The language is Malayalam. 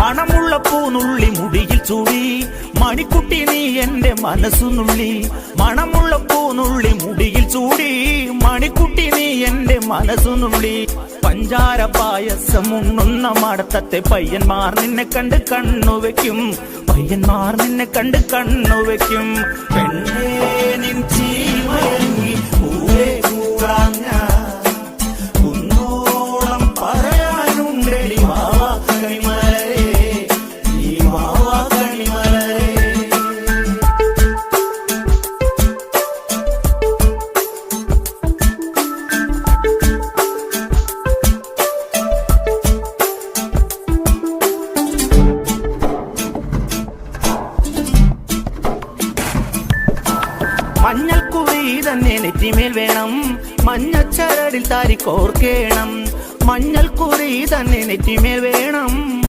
മണമുള്ള പൂനുള്ളി മുടിയിൽ ചൂടി മണിക്കുട്ടി നീ എന്റെ മനസ്സുനുള്ളി. മണമുള്ള പൂനുള്ളി മുടിയിൽ ചൂടി മണിക്കുട്ടി നീ എന്റെ മനസ്സുനുള്ളി. പഞ്ചാര പായസം ഉണ്ണുന്ന മടത്തത്തെ പയ്യന്മാർ നിന്നെ കണ്ട് കണ്ണുവെക്കും. പയ്യന്മാർ നിന്നെ കണ്ട് കണ്ണുവെക്കും. പെണ്ണേ നിൻ ചീമയങ്ങി പൂവേ കൂറാഞ്ഞ കുന്നോളം പറയാനുണ്ടടി മാവാ കണിമലരേ, ഈ മാവാ കണിമലരേ. മഞ്ഞൾക്കുറി തന്നെ നെറ്റിമേൽ വേണം, മഞ്ഞച്ചരടിൽ താരി കോർക്കേണം. മഞ്ഞൾക്കുറി തന്നെ നെറ്റിമേൽ വേണം.